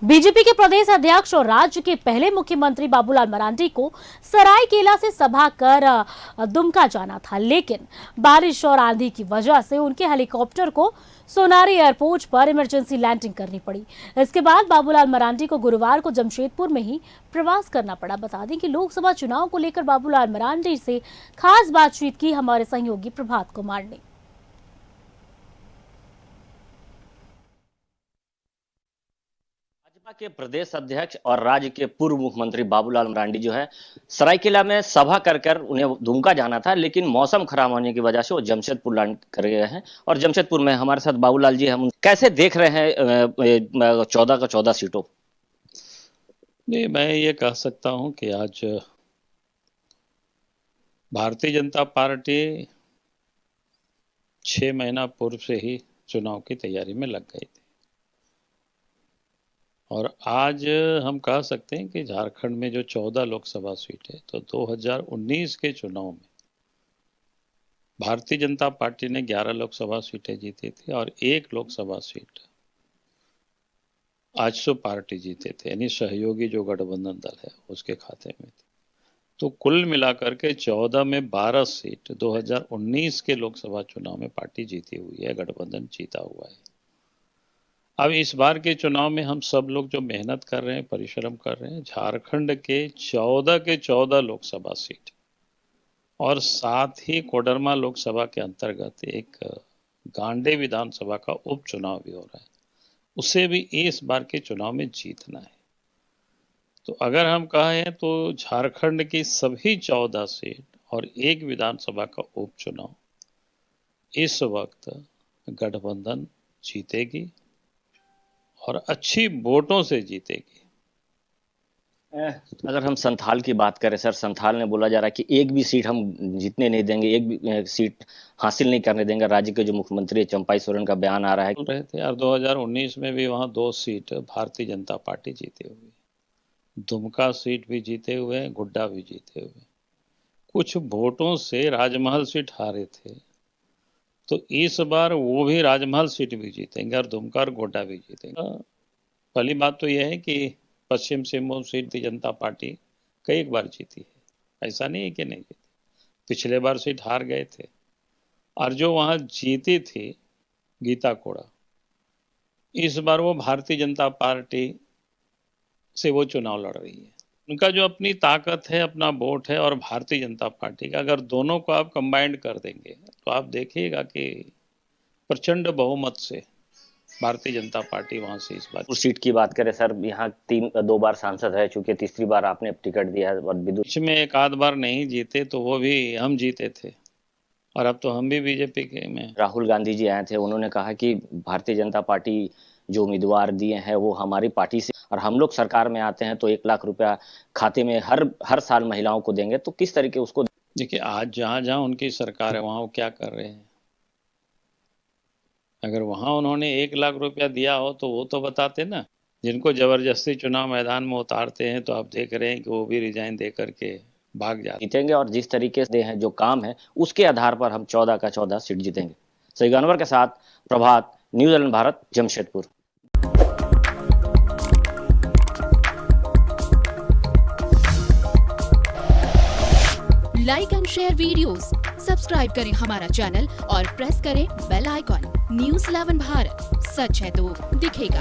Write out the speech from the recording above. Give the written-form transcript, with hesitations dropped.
BJP के प्रदेश अध्यक्ष और राज्य के पहले मुख्यमंत्री बाबूलाल मरांडी को सरायकेला से सभा कर दुमका जाना था, लेकिन बारिश और आंधी की वजह से उनके हेलीकॉप्टर को सोनारी एयरपोर्ट पर इमरजेंसी लैंडिंग करनी पड़ी। इसके बाद बाबूलाल मरांडी को गुरुवार को जमशेदपुर में ही प्रवास करना पड़ा। बता दें कि लोकसभा चुनाव को लेकर बाबूलाल मरांडी से खास बातचीत की हमारे सहयोगी प्रभात कुमार ने। भाजपा के प्रदेश अध्यक्ष और राज्य के पूर्व मुख्यमंत्री बाबूलाल मरांडी जो है सरायकेला में सभा कर उन्हें दुमका जाना था, लेकिन मौसम खराब होने की वजह से वो जमशेदपुर लैंड कर गए हैं। और जमशेदपुर में हमारे साथ बाबूलाल जी, हम कैसे देख रहे हैं 14 का 14 सीटों? नहीं, मैं ये कह सकता हूं कि आज भारतीय जनता पार्टी 6 महीना पूर्व से ही चुनाव की तैयारी में लग गई थी और आज हम कह सकते हैं कि झारखंड में जो 14 लोकसभा सीट है, तो 2019 के चुनाव में भारतीय जनता पार्टी ने 11 लोकसभा सीटें जीती थी और 1 लोकसभा सीट आजसू पार्टी जीते थे, यानी सहयोगी जो गठबंधन दल है उसके खाते में थी। तो कुल मिलाकर के 14 में 12 सीट 2019 के लोकसभा चुनाव में पार्टी जीती हुई है, गठबंधन जीता हुआ है। अब इस बार के चुनाव में हम सब लोग जो मेहनत कर रहे हैं, परिश्रम कर रहे हैं, झारखंड के 14 लोकसभा सीट और साथ ही कोडरमा लोकसभा के अंतर्गत एक गांडे विधानसभा का उपचुनाव भी हो रहा है, उसे भी इस बार के चुनाव में जीतना है। तो अगर हम कहें तो झारखंड की सभी 14 सीट और 1 विधानसभा का उपचुनाव इस वक्त गठबंधन जीतेगी और अच्छी वोटों से जीतेगी। अगर हम संथाल की बात करें सर, संथाल ने बोला जा रहा है कि एक भी सीट हम जीतने नहीं देंगे, एक भी सीट हासिल नहीं करने देंगे। राज्य के जो मुख्यमंत्री चंपाई सोरेन का बयान आ रहा है। रहे थे और 2019 में भी वहां 2 सीट भारतीय जनता पार्टी जीते हुए, दुमका सीट भी जीते हुए, गुड्डा भी जीते हुए। कुछ वोटों से राजमहल सीट हारे थे, तो इस बार वो भी राजमहल सीट भी जीतेंगे और दुमका और गोड्डा भी जीतेंगे। पहली बात तो यह है कि पश्चिम सिंहभूम सीट भारतीय जनता पार्टी कई बार जीती है, ऐसा नहीं है कि नहीं जीती। पिछले बार सीट हार गए थे और जो वहां जीती थी गीता कोड़ा, इस बार वो भारतीय जनता पार्टी से वो चुनाव लड़ रही है। उनका जो अपनी ताकत है, अपना वोट है और भारतीय जनता पार्टी का, अगर दोनों को आप कंबाइंड कर देंगे तो आप देखिएगा कि प्रचंड बहुमत से भारतीय जनता पार्टी वहां से इस बार। उस सीट की बात करें सर, यहाँ 2 बार सांसद है, चूंकि तीसरी बार आपने टिकट दिया है और बीच में 1 आध बार नहीं जीते, तो वो भी हम जीते थे और अब तो हम भी बीजेपी के में। राहुल गांधी जी आए थे, उन्होंने कहा कि भारतीय जनता पार्टी जो उम्मीदवार दिए हैं वो हमारी पार्टी से, और हम लोग सरकार में आते हैं तो 1 लाख रुपया खाते में हर साल महिलाओं को देंगे। तो किस तरीके उसको देखिए, आज जहां उनकी सरकार है वहां वो क्या कर रहे हैं। अगर वहां उन्होंने 1 लाख रुपया दिया हो तो वो तो बताते ना। जिनको जबरदस्ती चुनाव मैदान में उतारते हैं तो आप देख रहे हैं कि वो भी रिजाइन दे करके भाग जाते जीतेंगे और जिस तरीके से हैं जो काम है उसके आधार पर हम 14 का 14 सीट जीतेंगे। सही अनवर के साथ Prabhat, news 11 Bharat, Jamshedpur. Like and share videos, subscribe करें हमारा चैनल और प्रेस करें बेल आइकॉन। न्यूज़ 11 भारत, सच है तो दिखेगा।